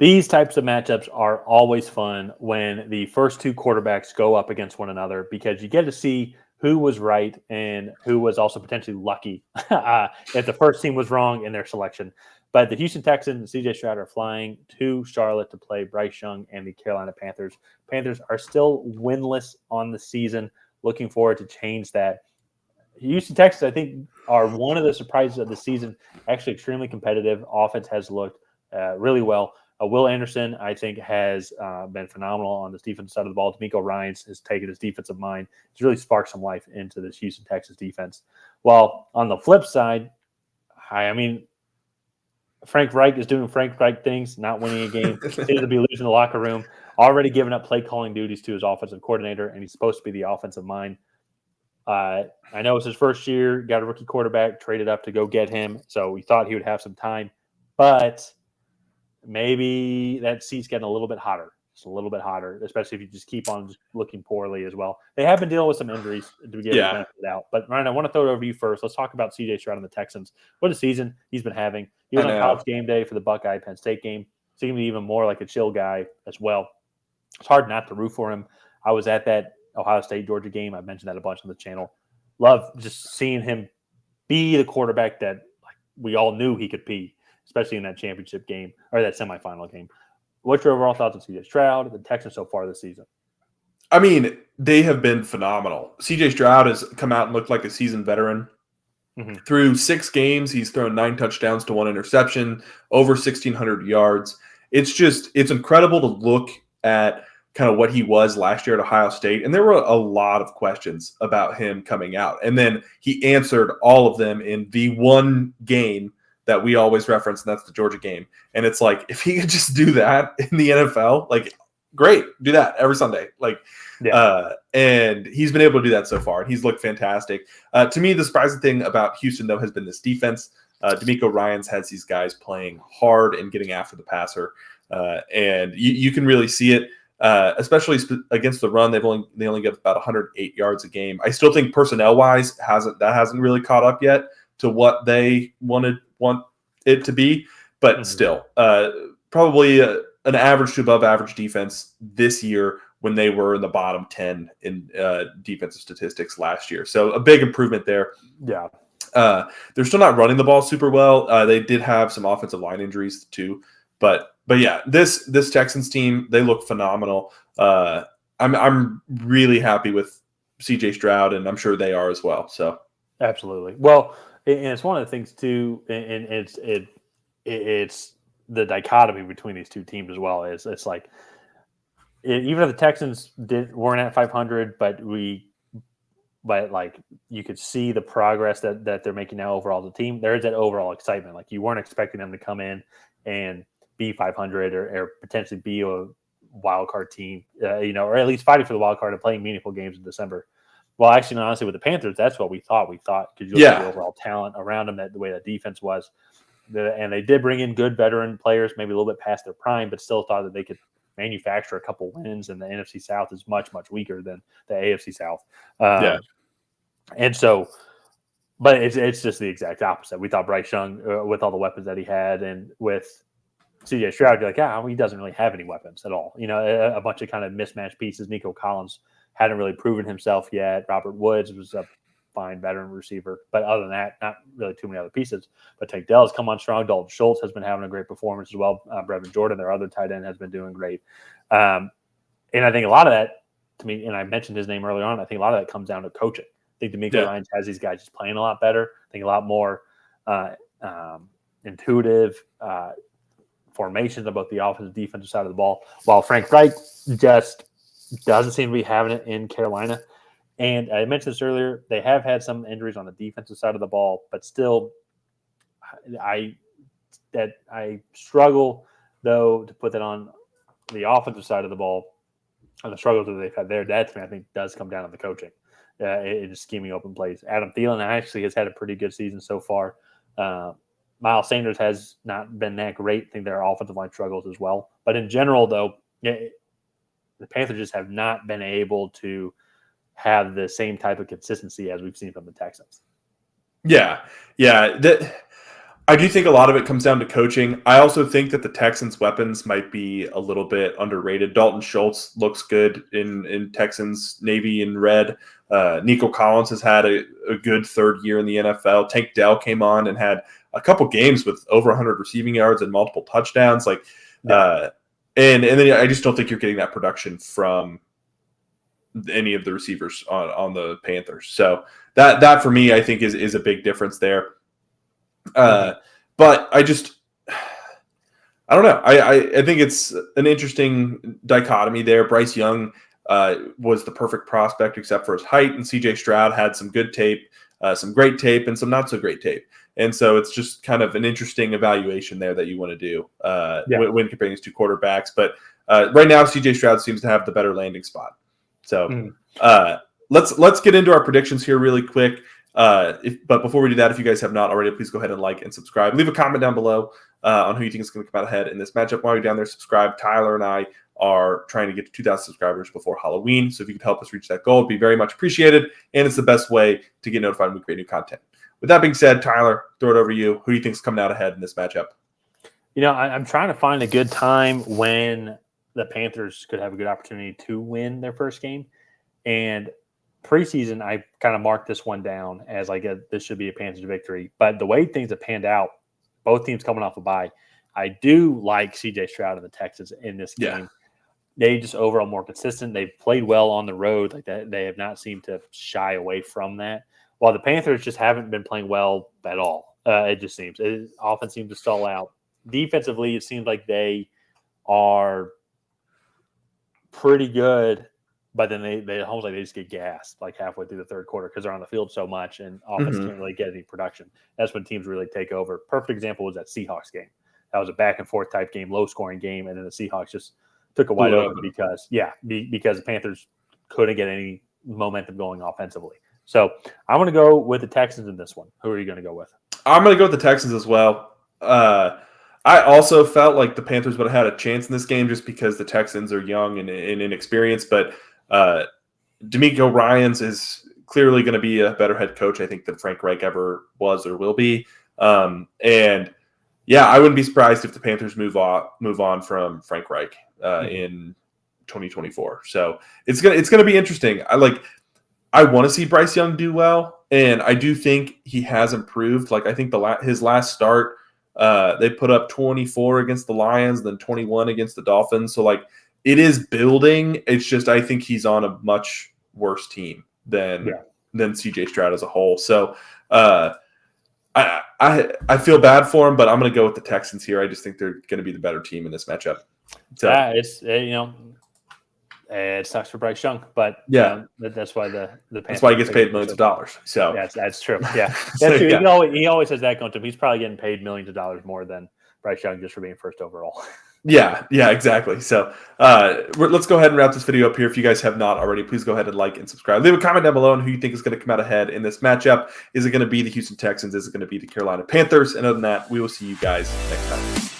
These types of matchups are always fun when the first two quarterbacks go up against one another because you get to see who was right and who was also potentially lucky if the first team was wrong in their selection. But the Houston Texans and CJ Stroud are flying to Charlotte to play Bryce Young and the Carolina Panthers. Panthers are still winless on the season. Looking forward to change that. Houston Texans, I think, are one of the surprises of the season. Actually, extremely competitive. Offense has looked really well. Will Anderson, I think, has been phenomenal on this defensive side of the ball. D'Amico Ryans has taken his defensive mind. It's really sparked some life into this Houston Texans defense. While on the flip side, I mean, Frank Reich is doing Frank Reich things, not winning a game. Seems to be losing the locker room. Already giving up play calling duties to his offensive coordinator, and he's supposed to be the offensive mind. I know it's his first year. Got a rookie quarterback, traded up to go get him, so we thought he would have some time, but maybe that seat's getting a little bit hotter. Just a little bit hotter, especially if you just keep on just looking poorly as well. They have been dealing with some injuries to give the benefit out. But Ryan, I want to throw it over to you first. Let's talk about CJ Stroud and the Texans. What a season he's been having. He was on College game day for the Buckeye Penn State game. Seemed even more like a chill guy as well. It's hard not to root for him. I was at that Ohio State Georgia game. I mentioned that a bunch on the channel. Love just seeing him be the quarterback that we all knew he could be, especially in that championship game or that semifinal game. What's your overall thoughts on CJ Stroud, the Texans so far this season? I mean, they have been phenomenal. CJ Stroud has come out and looked like a seasoned veteran. Mm-hmm. Through 6 games, he's thrown 9 touchdowns to 1 interception, over 1,600 yards. It's incredible to look at kind of what he was last year at Ohio State. And there were a lot of questions about him coming out. And then he answered all of them in the one game that we always reference, and that's the Georgia game. And it's like, if he could just do that in the NFL, like, great, do that every Sunday. And he's been able to do that so far, and he's looked fantastic. To me, the surprising thing about Houston, though, has been this defense. D'Amico Ryans has these guys playing hard and getting after the passer, and you can really see it, especially against the run. They only get about 108 yards a game. I still think personnel-wise hasn't really caught up yet to what they want it to be, but still, probably an average to above average defense this year when they were in the bottom 10 in defensive statistics last year. So a big improvement there. Yeah. They're still not running the ball super well. They did have some offensive line injuries too, but yeah, this Texans team, they look phenomenal. I'm really happy with CJ Stroud, and I'm sure they are as well. So absolutely. Well, and it's one of the things too, and it's the dichotomy between these two teams as well. It's like even if the Texans weren't at 500, but like you could see the progress that they're making now overall as a team. There is that overall excitement. Like you weren't expecting them to come in and be 500 or potentially be a wild card team, or at least fighting for the wild card and playing meaningful games in December. Well, actually, honestly, with the Panthers, that's what we thought. We thought because you look at the overall talent around them, the way that defense was, and they did bring in good veteran players, maybe a little bit past their prime, but still thought that they could manufacture a couple wins. And the NFC South is much, much weaker than the AFC South. And so, but it's just the exact opposite. We thought Bryce Young, with all the weapons that he had, and with CJ Stroud, you're like, he doesn't really have any weapons at all. A bunch of kind of mismatched pieces. Nico Collins hadn't really proven himself yet. Robert Woods was a fine veteran receiver. But other than that, not really too many other pieces. But Tank Dell has come on strong. Dalton Schultz has been having a great performance as well. Brevin Jordan, their other tight end, has been doing great. And I think a lot of that, to me, and I mentioned his name earlier on, I think a lot of that comes down to coaching. I think D'Amico Ryans has these guys just playing a lot better. I think a lot more intuitive formations on both the offensive and defensive side of the ball, while Frank Reich just doesn't seem to be having it in Carolina. And I mentioned this earlier, they have had some injuries on the defensive side of the ball, but still I struggle, though, to put that on the offensive side of the ball, and the struggles that they've had there. That, to me, I think, does come down to the coaching. It's scheming open plays. Adam Thielen actually has had a pretty good season so far. Miles Sanders has not been that great. I think their offensive line struggles as well. But in general, though, the Panthers just have not been able to have the same type of consistency as we've seen from the Texans. Yeah. I do think a lot of it comes down to coaching. I also think that the Texans' weapons might be a little bit underrated. Dalton Schultz looks good in Texans navy and red. Nico Collins has had a good third year in the NFL. Tank Dell came on and had a couple games with over 100 receiving yards and multiple touchdowns. And then I just don't think you're getting that production from any of the receivers on the Panthers. So that for me, I think is a big difference there. But I don't know. I think it's an interesting dichotomy there. Bryce Young was the perfect prospect except for his height, and CJ Stroud had some good tape, some great tape, and some not so great tape. And so it's just kind of an interesting evaluation there that you want to do when comparing these two quarterbacks. But right now, CJ Stroud seems to have the better landing spot. So let's get into our predictions here really quick. But before we do that, if you guys have not already, please go ahead and like and subscribe. Leave a comment down below on who you think is going to come out ahead in this matchup. While you're down there, subscribe. Tyler and I are trying to get to 2,000 subscribers before Halloween. So if you could help us reach that goal, it'd be very much appreciated. And it's the best way to get notified when we create new content. With that being said, Tyler, throw it over to you. Who do you think is coming out ahead in this matchup? I'm trying to find a good time when the Panthers could have a good opportunity to win their first game. And preseason, I kind of marked this one down as this should be a Panthers victory. But the way things have panned out, both teams coming off a bye, I do like CJ Stroud and the Texans in this game. Yeah. They just overall more consistent. They've played well on the road like that. They have not seemed to shy away from that. While the Panthers just haven't been playing well at all. It just seems. It often seems to stall out. Defensively, it seems like they are pretty good, but then they almost like they just get gassed like halfway through the third quarter because they're on the field so much and offense can't really get any production. That's when teams really take over. Perfect example was that Seahawks game. That was a back and forth type game, low scoring game, and then the Seahawks just took a wide open because the Panthers couldn't get any momentum going offensively. So I'm going to go with the Texans in this one. Who are you going to go with? I'm going to go with the Texans as well. I also felt like the Panthers would have had a chance in this game just because the Texans are young and inexperienced. But D'Amico Ryans is clearly going to be a better head coach, I think, than Frank Reich ever was or will be. I wouldn't be surprised if the Panthers move on from Frank Reich in 2024. So it's gonna be interesting. I want to see Bryce Young do well, and I do think he has improved. I think his last start, they put up 24 against the Lions, then 21 against the Dolphins. So it is building. It's just I think he's on a much worse team than CJ Stroud as a whole. So I feel bad for him, but I'm going to go with the Texans here. I just think they're going to be the better team in this matchup. So, it sucks for Bryce Young, but that's why the Panthers, that's why he gets paid millions of dollars. So that's true. Yeah, that's true. He always has that going to him. He's probably getting paid millions of dollars more than Bryce Young just for being first overall. Yeah, exactly. So let's go ahead and wrap this video up here. If you guys have not already, please go ahead and like and subscribe. Leave a comment down below on who you think is going to come out ahead in this matchup. Is it going to be the Houston Texans? Is it going to be the Carolina Panthers? And other than that, we will see you guys next time.